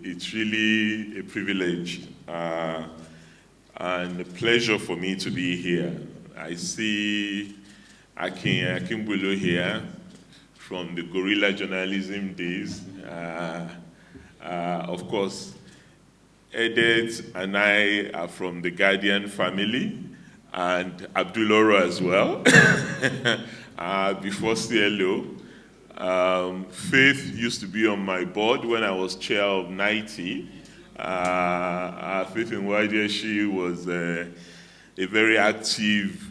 it's really a privilege and a pleasure for me to be here. I see Akimbulu here from the guerrilla journalism days. Of course, Edet and I are from the Guardian family, and Abduloro as well, before CLO. Faith used to be on my board when I was chair of 90. Faith in Wide, she was a very active,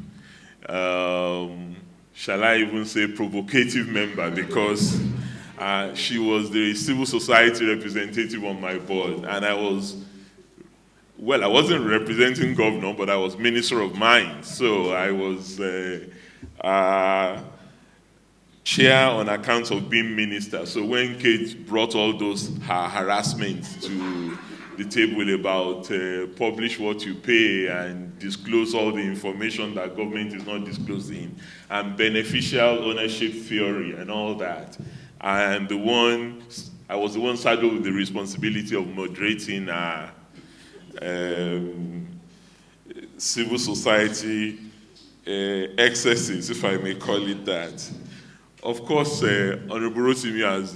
shall I even say provocative member, because she was the civil society representative on my board, and I wasn't representing governor, but I was minister of mines, so I was chair on account of being minister. So when Kate brought all those harassments to the table about publish what you pay and disclose all the information that government is not disclosing, and beneficial ownership theory and all that, I was the one saddled with the responsibility of moderating civil society excesses, if I may call it that. Of course, Honorable Rotimi has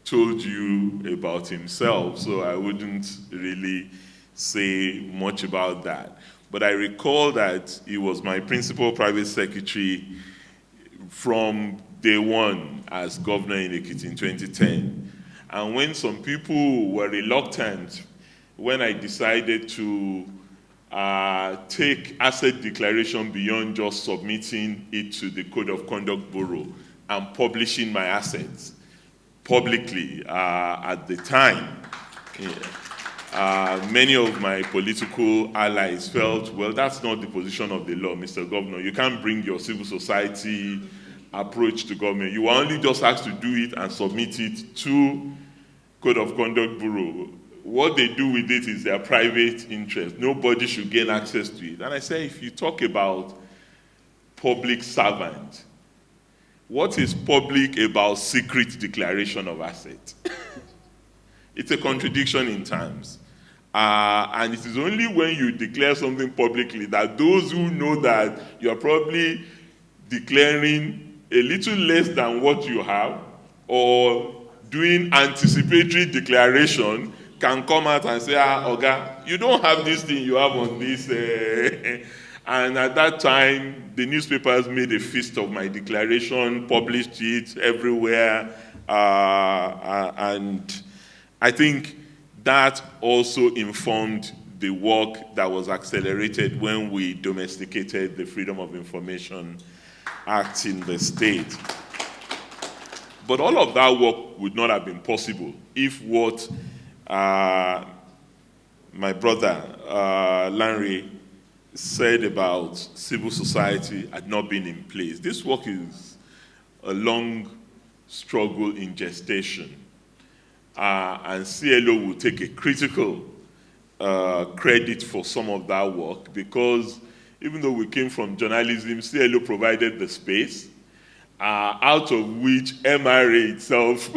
told you about himself, so I wouldn't really say much about that. But I recall that he was my principal private secretary from day one as governor in Ekiti in 2010. And when some people were reluctant, when I decided to take asset declaration beyond just submitting it to the Code of Conduct Bureau and publishing my assets publicly at the time, many of my political allies felt, well, that's not the position of the law, Mr. Governor. You can't bring your civil society approach to government. You only just asked to do it and submit it to Code of Conduct Bureau. What they do with it is their private interest. Nobody should gain access to it. And I say, if you talk about public servant, what is public about secret declaration of assets? It's a contradiction in terms. And it is only when you declare something publicly that those who know that you are probably declaring a little less than what you have or doing anticipatory declaration can come out and say, Oga, you don't have this thing you have on this. And at that time, the newspapers made a feast of my declaration, published it everywhere. And I think that also informed the work that was accelerated when we domesticated the Freedom of Information Act in the state. But all of that work would not have been possible if what my brother Larry said about civil society had not been in place. This work is a long struggle in gestation. And CLO will take a critical credit for some of that work, because even though we came from journalism, CLO provided the space out of which MRA itself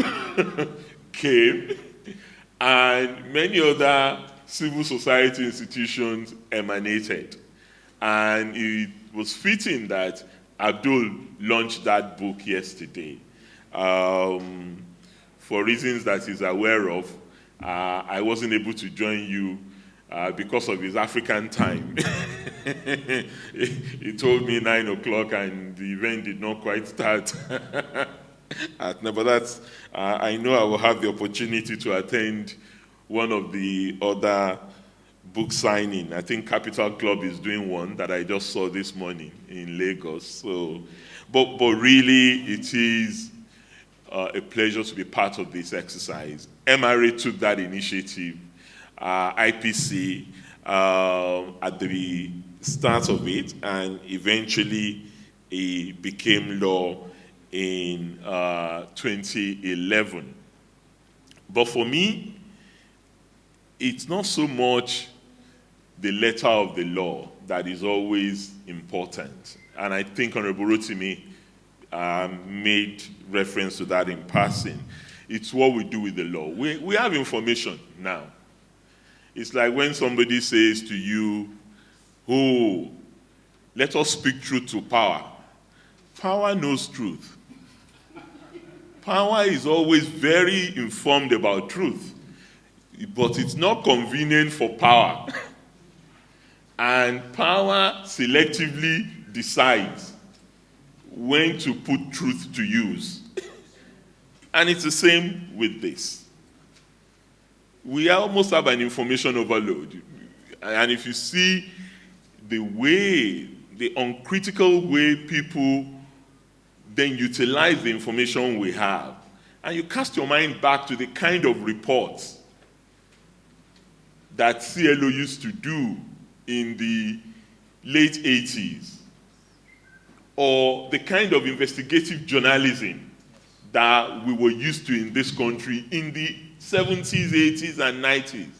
came, and many other civil society institutions emanated. And it was fitting that Abdul launched that book yesterday. For reasons that he's aware of, I wasn't able to join you because of his African time. He told me 9 o'clock and the event did not quite start. But that's, I know I will have the opportunity to attend one of the other book signing. I think Capital Club is doing one that I just saw this morning in Lagos. So, but really it is a pleasure to be part of this exercise. MRA took that initiative, IPC at the start of it, and eventually it became law in 2011. But for me, it's not so much the letter of the law that is always important. And I think Honorable Rotimi made reference to that in passing. It's what we do with the law. We have information now. It's like when somebody says to you, oh, let us speak truth to power. Power knows truth. Power is always very informed about truth, but it's not convenient for power. And power selectively decides when to put truth to use. And it's the same with this. We almost have an information overload. And if you see the uncritical way people then utilize the information we have, and you cast your mind back to the kind of reports that CLO used to do in the late 80s, or the kind of investigative journalism that we were used to in this country in the 70s, 80s, and 90s,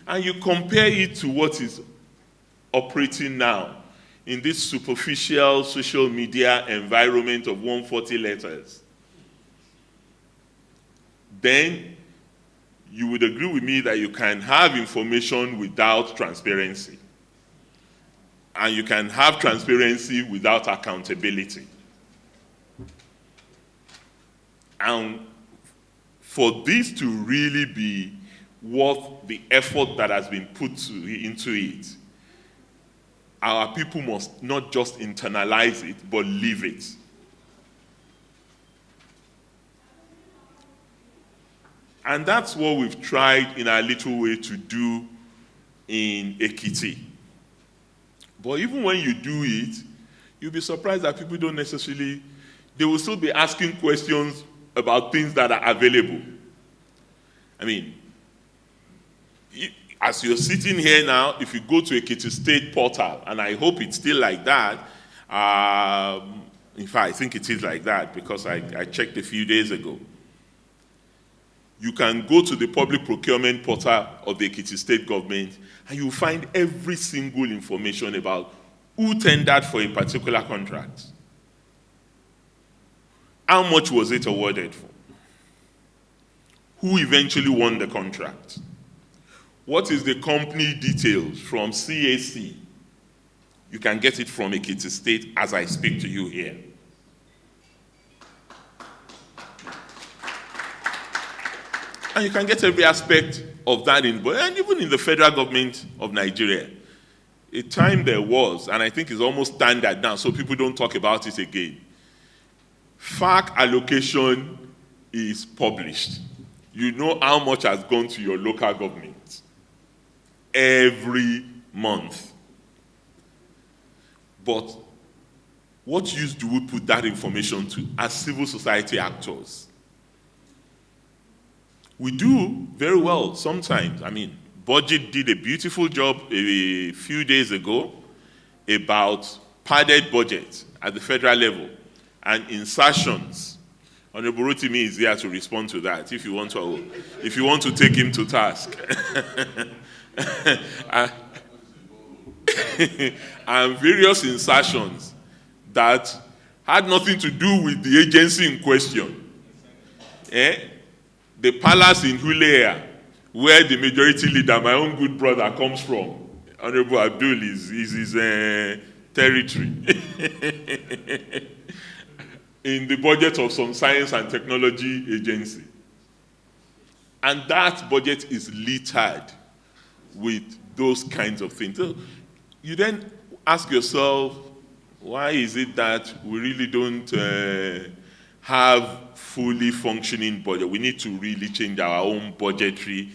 and you compare it to what is operating now in this superficial social media environment of 140 letters, then you would agree with me that you can have information without transparency. And you can have transparency without accountability. And for this to really be worth the effort that has been put into it, our people must not just internalize it, but live it. And that's what we've tried in our little way to do in Ekiti. But even when you do it, you'll be surprised that people don't necessarily, they will still be asking questions about things that are available. I mean, as you're sitting here now, if you go to Ekiti State portal, and I hope it's still like that, in fact, I think it is like that because I checked a few days ago. You can go to the public procurement portal of the Ekiti State government, and you'll find every single information about who tendered for a particular contract. How much was it awarded for? Who eventually won the contract? What is the company details from CAC? You can get it from Ekiti State as I speak to you here. And you can get every aspect of that and even in the federal government of Nigeria. A time there was, and I think it's almost standard now, so people don't talk about it again. FAC allocation is published. You know how much has gone to your local government every month. But what use do we put that information to as civil society actors? We do very well sometimes. I mean, Budget did a beautiful job a few days ago about padded budget at the federal level and insertions. Honorable Rotimi is here to respond to that if you want to take him to task. And various insertions that had nothing to do with the agency in question. The palace in Hulea, where the majority leader, my own good brother, comes from, Honorable Abdul, is his territory. In the budget of some science and technology agency. And that budget is littered with those kinds of things. So you then ask yourself, why is it that we really don't have fully functioning budget? We need to really change our own budgetary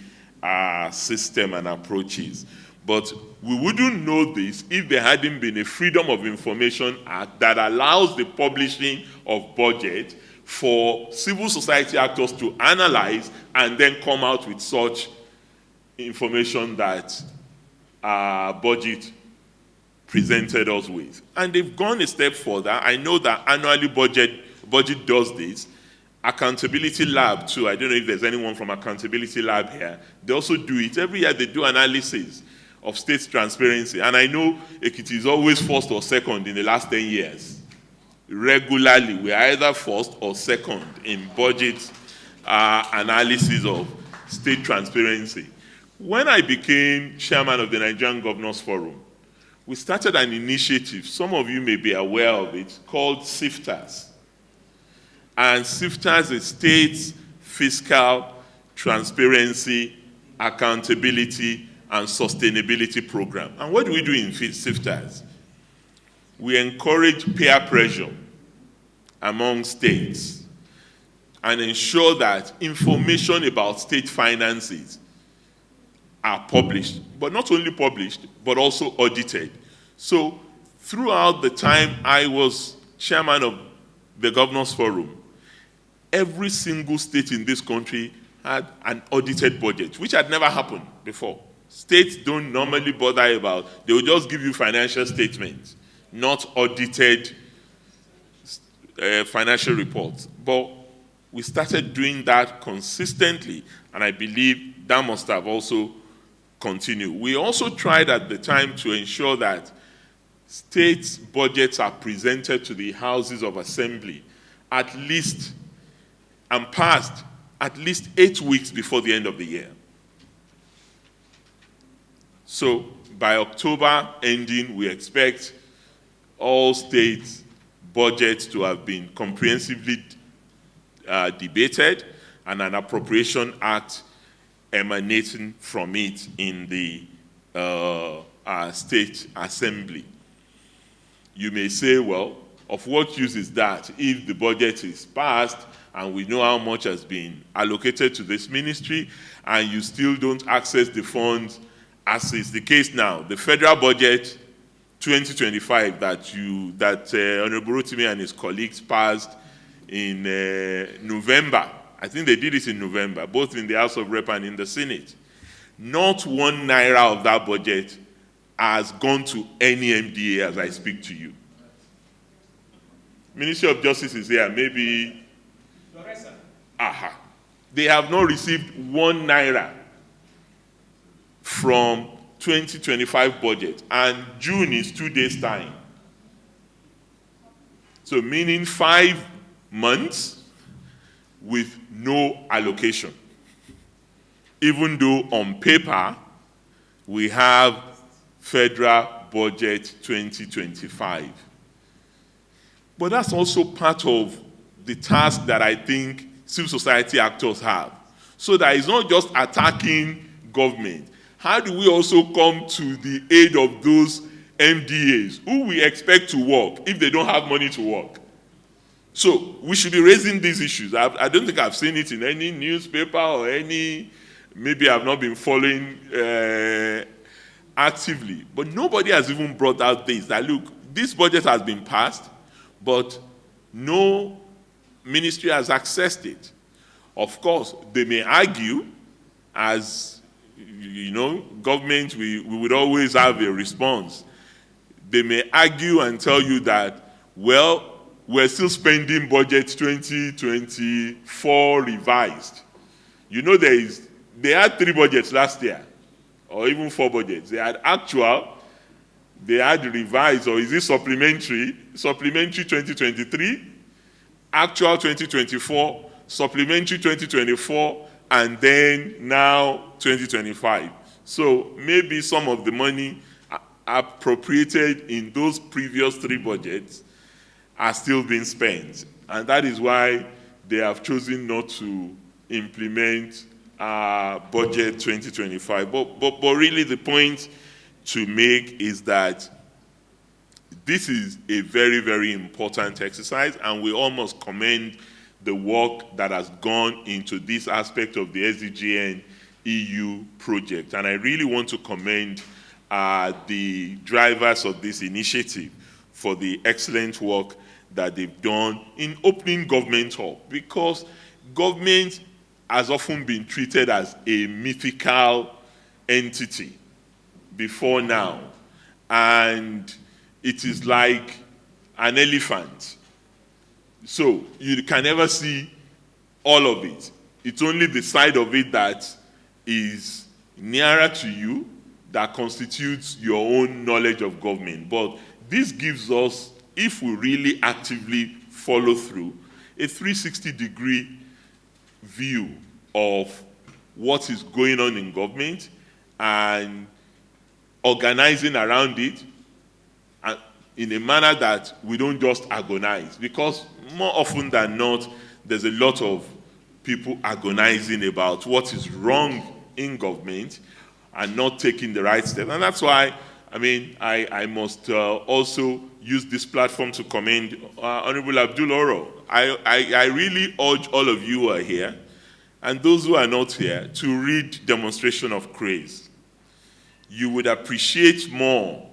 system and approaches. But we wouldn't know this if there hadn't been a Freedom of Information Act that allows the publishing of budget for civil society actors to analyze and then come out with such information that our budget presented us with. And they've gone a step further. I know that annually budget does this. Accountability Lab too. I don't know if there's anyone from Accountability Lab here. They also do it. Every year they do analysis of state transparency. And I know Ekiti is always first or second in the last 10 years. Regularly, we are either first or second in budget analysis of state transparency. When I became chairman of the Nigerian Governors Forum, we started an initiative, some of you may be aware of it, called SIFTAS. And SIFTAS is States Fiscal Transparency, Accountability, and Sustainability Program. And what do we do in SIFTAS? We encourage peer pressure among states and ensure that information about state finances are published, but not only published, but also audited. So throughout the time I was chairman of the Governors Forum, every single state in this country had an audited budget, which had never happened before. States don't normally bother about, they will just give you financial statements, not audited financial reports. But we started doing that consistently, and I believe that must have also continued. We also tried at the time to ensure that states' budgets are presented to the houses of assembly at least and passed at least 8 weeks before the end of the year. So by October ending, we expect all states' budgets to have been comprehensively debated and an appropriation act emanating from it in the state assembly. You may say, well, of what use is that if the budget is passed and we know how much has been allocated to this ministry and you still don't access the funds, as is the case now. The federal budget 2025 that Honorable Rotimi and his colleagues passed in November. I think they did it in November, both in the House of Rep and in the Senate. Not 1 naira of that budget has gone to any MDA as I speak to you. Ministry of Justice is here, maybe. They have not received 1 naira from 2025 budget, and June is 2 days' time. So meaning 5 months with no allocation. Even though on paper, we have federal budget 2025. But that's also part of the task that I think civil society actors have. So that it's not just attacking government. How do we also come to the aid of those MDAs who we expect to work if they don't have money to work? So we should be raising these issues. I don't think I've seen it in any newspaper or any, maybe I've not been following actively. But nobody has even brought out this, that look, this budget has been passed, but no ministry has accessed it. Of course, they may argue, as you know, government, we would always have a response. They may argue and tell you that, well, we're still spending budget 2024 revised. You know, they had 3 budgets last year, or even 4 budgets. They had actual, they had revised, or is it supplementary? Supplementary 2023, actual 2024, supplementary 2024, and then now 2025. So maybe some of the money appropriated in those previous 3 budgets are still being spent. And that is why they have chosen not to implement budget 2025. But really the point to make is that this is a very, very important exercise, and we almost commend the work that has gone into this aspect of the SDGN EU project. And I really want to commend the drivers of this initiative for the excellent work that they've done in opening government up, because government has often been treated as a mythical entity before now, and it is like an elephant. So you can never see all of it. It's only the side of it that is nearer to you that constitutes your own knowledge of government. But this gives us, if we really actively follow through, a 360-degree view of what is going on in government and organizing around it in a manner that we don't just agonize. Because more often than not, there's a lot of people agonizing about what is wrong in government and not taking the right step. And that's why, I mean, I must also use this platform to commend Honorable Abdul Oro. I really urge all of you who are here and those who are not here to read Demonstration of Praise. You would appreciate more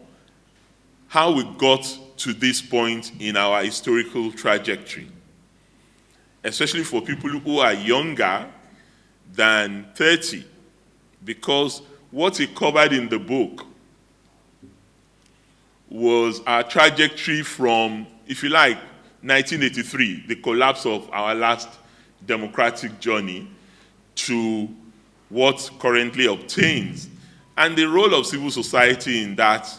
how we got to this point in our historical trajectory, especially for people who are younger than 30, because what he covered in the book was our trajectory from, if you like, 1983, the collapse of our last democratic journey, to what currently obtains, and the role of civil society in that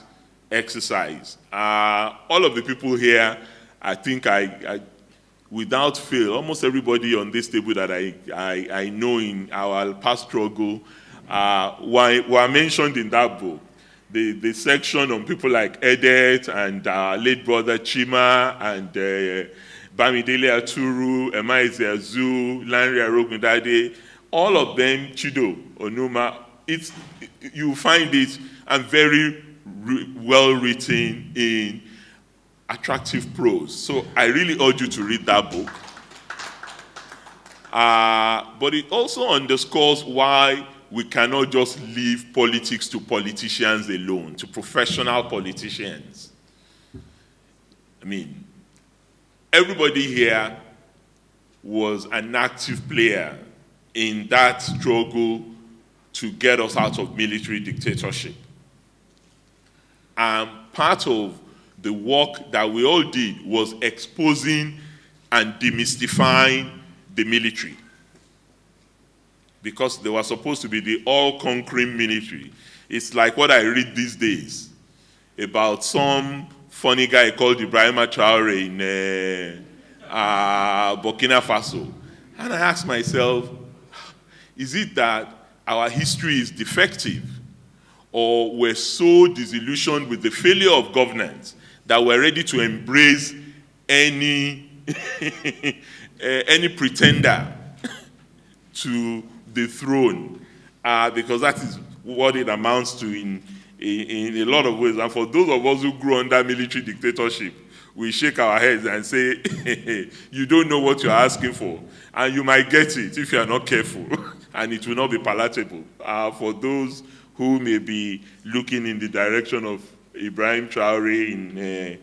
exercise. All of the people here, I think I without fail, almost everybody on this table that I know in our past struggle were mentioned in that book. The section on people like Edet and late brother Chima and Bamidele Aturu, Emaize Azu, Lanre Arogundade, all of them, Chido, Onuma, you find it and very well written in attractive prose. So I really urge you to read that book. But it also underscores why we cannot just leave politics to politicians alone, to professional politicians. I mean, everybody here was an active player in that struggle to get us out of military dictatorship. And part of the work that we all did was exposing and demystifying the military, because they were supposed to be the all-conquering military. It's like what I read these days about some funny guy called Ibrahim Traore in Burkina Faso. And I ask myself, is it that our history is defective, or we're so disillusioned with the failure of governance that we're ready to embrace any, any pretender to the throne? Because that is what it amounts to in a lot of ways. And for those of us who grew under military dictatorship, we shake our heads and say, you don't know what you're asking for. And you might get it if you are not careful. And it will not be palatable. For those who may be looking in the direction of Ibrahim Traore in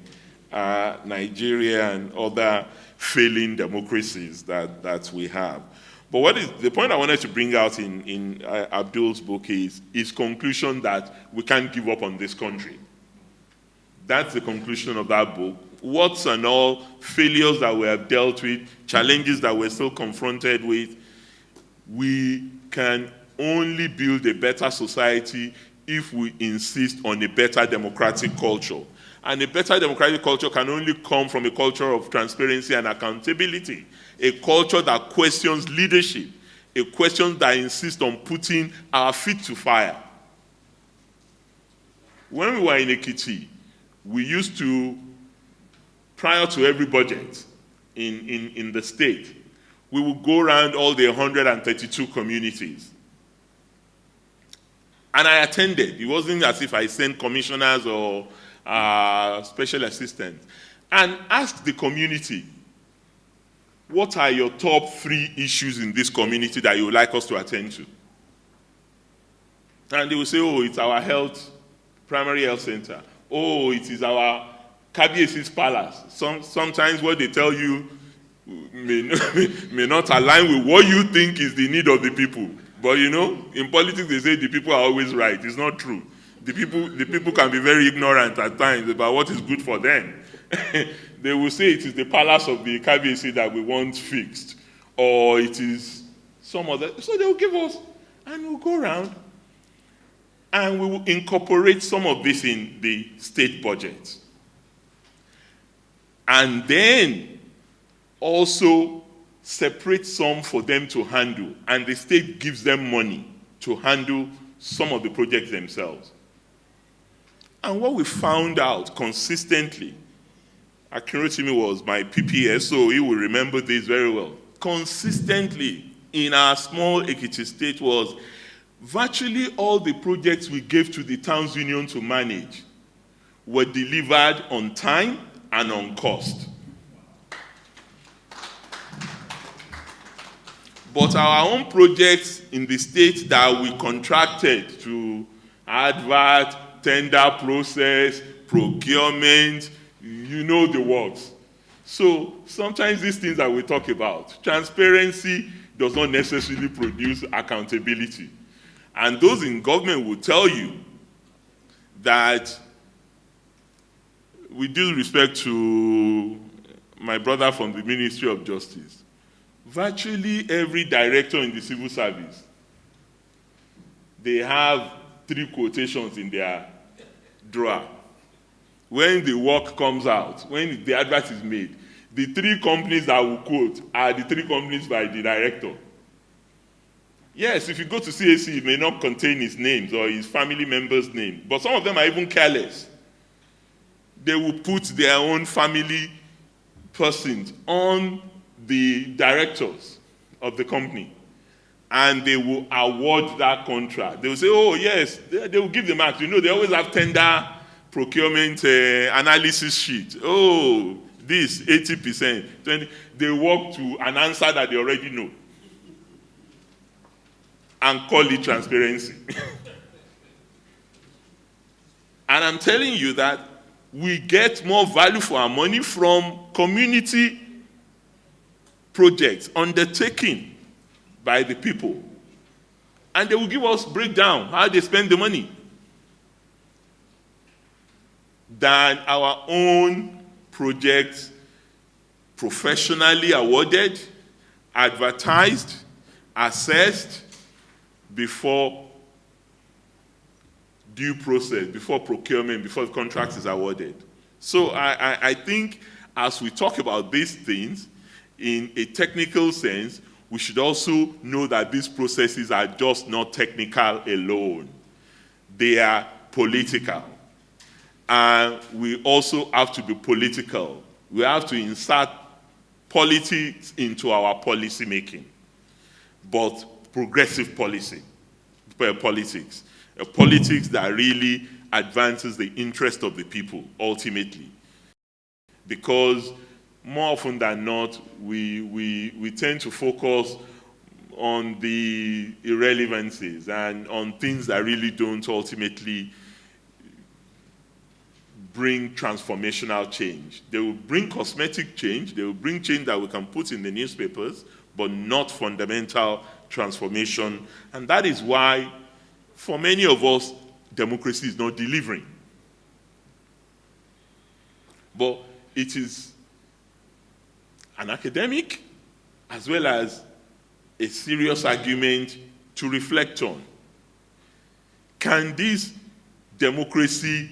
Nigeria and other failing democracies that we have. But what is the point I wanted to bring out in Abdul's book is his conclusion that we can't give up on this country. That's the conclusion of that book. What's and all failures that we have dealt with, challenges that we're still confronted with, we can only build a better society if we insist on a better democratic culture. And a better democratic culture can only come from a culture of transparency and accountability, a culture that questions leadership, a question that insists on putting our feet to fire. When we were in Ekiti, we used to, prior to every budget in the state, we would go around all the 132 communities. And I attended. It wasn't as if I sent commissioners or special assistants. And asked the community, what are your top 3 issues in this community that you would like us to attend to? And they will say, oh, it's our primary health center. Oh, it is our Kabiesi's palace. Sometimes what they tell you may not align with what you think is the need of the people. But you know, in politics they say the people are always right. It's not true. The people can be very ignorant at times about what is good for them. They will say it is the palace of the Kabiesi that we want fixed, or it is some other. So they will give us, and we'll go around, and we will incorporate some of this in the state budget. And then also separate some for them to handle, and the state gives them money to handle some of the projects themselves. And what we found out consistently, Akinrotimi was my PPS, so he will remember this very well. Consistently in our small Ekiti state was virtually all the projects we gave to the towns union to manage were delivered on time and on cost. But our own projects in the state that we contracted to advert, tender process, procurement, you know the works. So sometimes these things that we talk about, transparency does not necessarily produce accountability. And those in government will tell you that, with due respect to my brother from the Ministry of Justice, virtually every director in the civil service, they have 3 quotations in their drawer. When the work comes out, when the advert is made, the 3 companies that will quote are the 3 companies by the director. Yes, if you go to CAC, it may not contain his names or his family members' name, but some of them are even careless. They will put their own family persons on the directors of the company, and they will award that contract. They will say, oh, yes, they will give the marks. You know, they always have tender procurement analysis sheet. Oh, this, 80%, 20%. They work to an answer that they already know and call it transparency. And I'm telling you that we get more value for our money from community projects undertaken by the people. And they will give us breakdown how they spend the money than our own projects professionally awarded, advertised, assessed before due process, before procurement, before the contract is awarded. So I think as we talk about these things, in a technical sense, we should also know that these processes are just not technical alone. They are political. And we also have to be political. We have to insert politics into our policy making, but progressive politics, a politics that really advances the interest of the people ultimately. Because more often than not, we tend to focus on the irrelevancies and on things that really don't ultimately bring transformational change. They will bring cosmetic change, they will bring change that we can put in the newspapers, but not fundamental transformation. And that is why, for many of us, democracy is not delivering. But it is an academic as well as a serious argument to reflect on. Can this democracy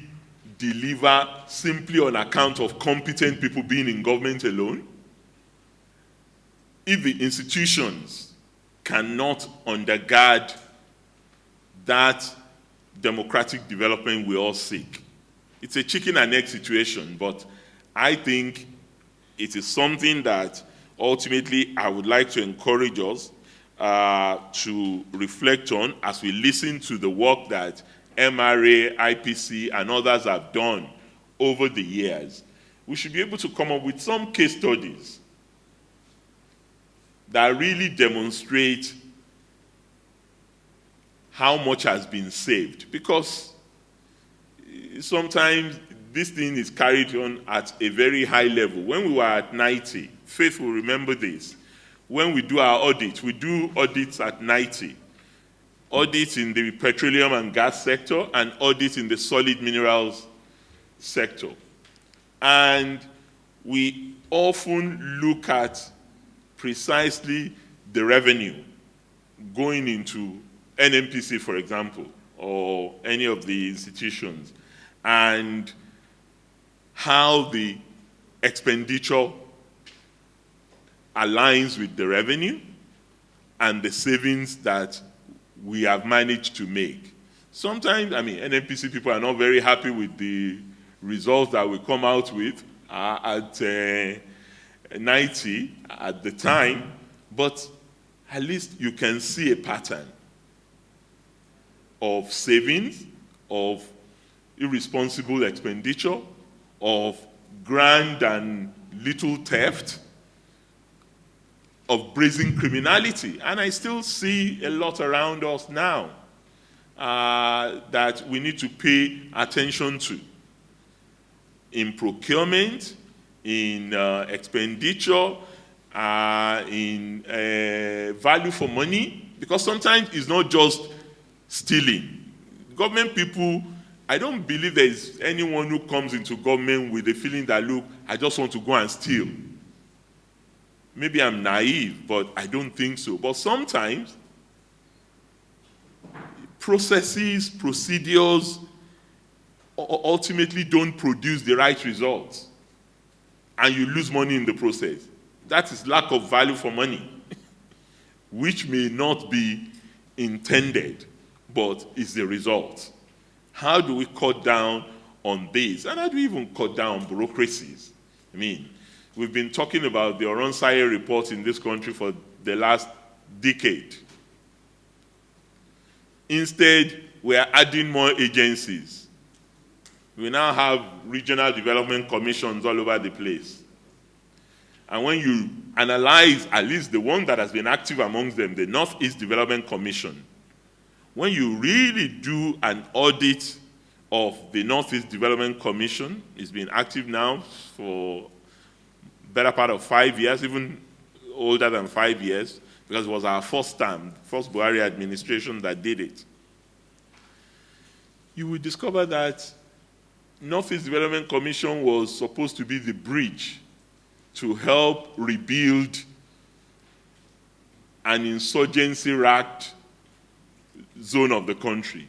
deliver simply on account of competent people being in government alone? If the institutions cannot undergird that democratic development we all seek, it's a chicken and egg situation, but I think it is something that ultimately I would like to encourage us to reflect on as we listen to the work that MRA, IPC, and others have done over the years. We should be able to come up with some case studies that really demonstrate how much has been saved. Because sometimes this thing is carried on at a very high level. When we were at 90, Faith will remember this. When we do our audits, we do audits at 90. Audits in the petroleum and gas sector and audits in the solid minerals sector. And we often look at precisely the revenue going into NNPC, for example, or any of the institutions, and how the expenditure aligns with the revenue and the savings that we have managed to make. Sometimes, I mean, NNPC people are not very happy with the results that we come out with at 90 at the time, but at least you can see a pattern of savings, of irresponsible expenditure, of grand and little theft, of brazen criminality. And I still see a lot around us now that we need to pay attention to. In procurement, in expenditure, in value for money, because sometimes it's not just stealing. Government people, I don't believe there is anyone who comes into government with the feeling that, look, I just want to go and steal. Maybe I'm naive, but I don't think so. But sometimes, processes, procedures ultimately don't produce the right results, and you lose money in the process. That is lack of value for money, which may not be intended, but is the result. How do we cut down on this? And how do we even cut down on bureaucracies? I mean, we've been talking about the Oronsaye report in this country for the last decade. Instead, we are adding more agencies. We now have regional development commissions all over the place. And when you analyze at least the one that has been active amongst them, the Northeast Development Commission, when you really do an audit of the Northeast Development Commission, it's been active now for better part of 5 years, even older than 5 years, because it was our first term, first Buhari administration that did it. You will discover that Northeast Development Commission was supposed to be the bridge to help rebuild an insurgency-racked zone of the country.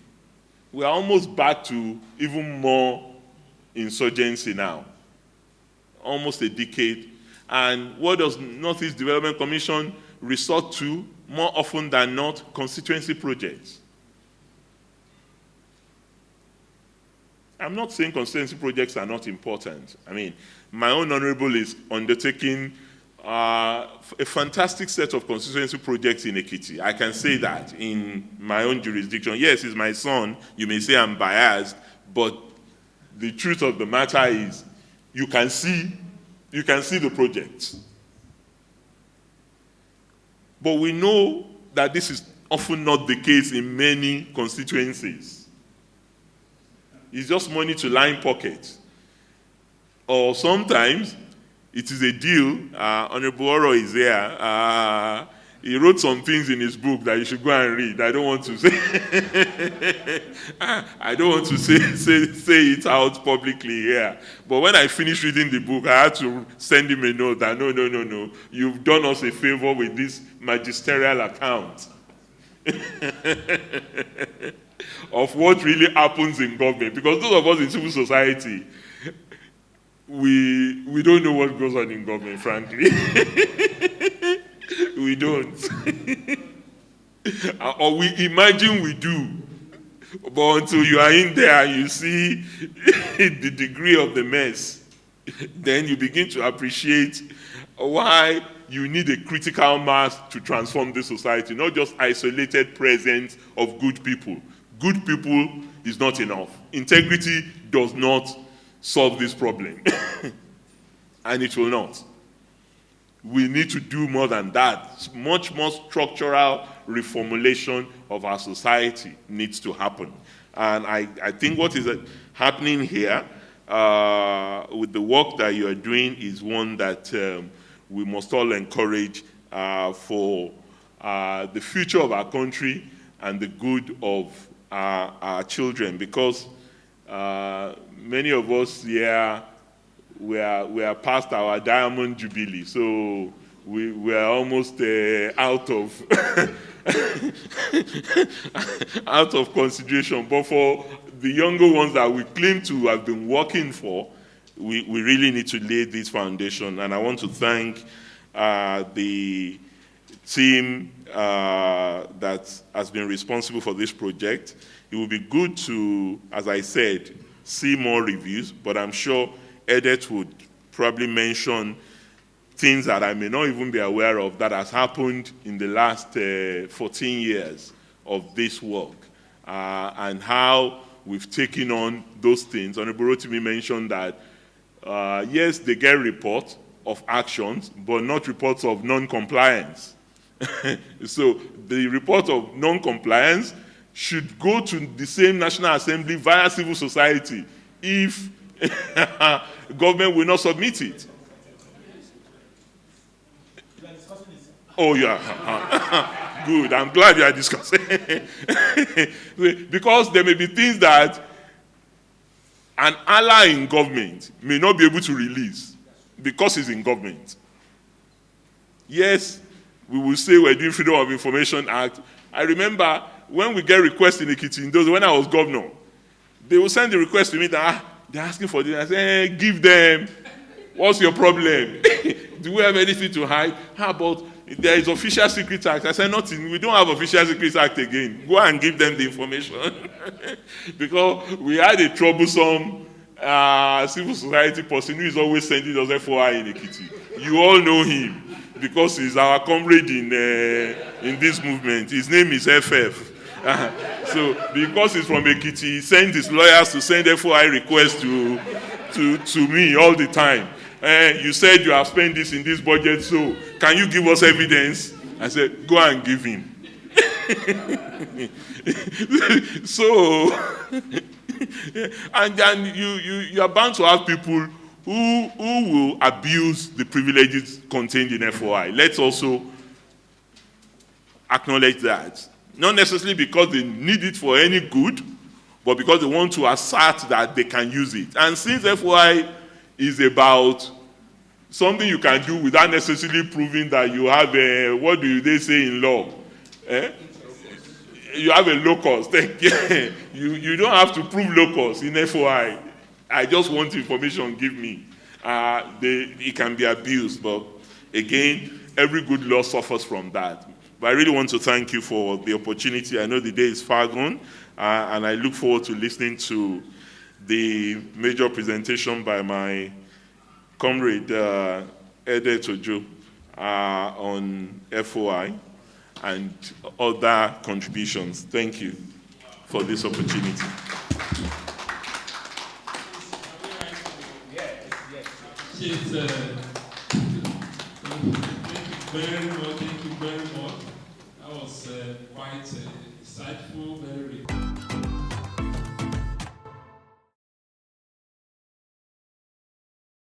We are almost back to even more insurgency now, almost a decade. And what does Northeast Development Commission resort to more often than not? Constituency projects. I'm not saying constituency projects are not important. I mean, my own honorable is undertaking a fantastic set of constituency projects in Ekiti. I can say that in my own jurisdiction. Yes, he's my son. You may say I'm biased, but the truth of the matter is you can see the projects. But we know that this is often not the case in many constituencies. It's just money to line pockets. Or sometimes it is a deal. Honorable Oro is there. He wrote some things in his book that you should go and read. I don't want to say I don't want to say it out publicly here. But when I finished reading the book, I had to send him a note that no. You've done us a favor with this magisterial account of what really happens in government. Because those of us in civil society, we don't know what goes on in government, frankly. We don't. Or we imagine we do. But until you are in there and you see the degree of the mess, then you begin to appreciate why you need a critical mass to transform the society, not just isolated presence of good people. Good people is not enough. Integrity does not solve this problem. And it will not. We need to do more than that. Much more structural reformulation of our society needs to happen. And I think what is happening here with the work that you are doing is one that we must all encourage for the future of our country and the good of our children, because many of us here, we are past our diamond jubilee, so we are almost out of out of consideration. But for the younger ones that we claim to have been working for, we really need to lay this foundation. And I want to thank the team that has been responsible for this project. It would be good to, as I said, see more reviews, but I'm sure Edet would probably mention things that I may not even be aware of that has happened in the last 14 years of this work, and how we've taken on those things. Honorable Rotimi mentioned that, yes, they get reports of actions, but not reports of non-compliance. So the report of non-compliance should go to the same National Assembly via civil society if government will not submit it. Oh, yeah. Good. I'm glad you are discussing. Because there may be things that an ally in government may not be able to release because he's in government. Yes, we will say we're doing Freedom of Information Act. I remember when we get requests in Ekiti, when I was governor, they will send the request to me that they're asking for this. I say, hey, give them. What's your problem? Do we have anything to hide? How about there is Official Secrets Act? I said, nothing. We don't have Official Secrets Act again. Go and give them the information. Because we had a troublesome civil society person who is always sending us FOI in Ekiti. You all know him because he's our comrade in this movement. His name is FF. So because he's from Ekiti, he sends his lawyers to send FOI requests to me all the time. You said you have spent this in this budget, so can you give us evidence? I said, go and give him. So, and then you are bound to have people who will abuse the privileges contained in FOI. Let's also acknowledge that. Not necessarily because they need it for any good, but because they want to assert that they can use it. And since FOI is about something you can do without necessarily proving that you have a, what do they say in law? You have a locus. You don't have to prove locus in FOI. I just want information, give me. It can be abused, but again, every good law suffers from that. But I really want to thank you for the opportunity. I know the day is far gone, and I look forward to listening to the major presentation by my comrade Edet Ojo on FOI and other contributions. Thank you for this opportunity. Thank you very much. That was quite insightful, very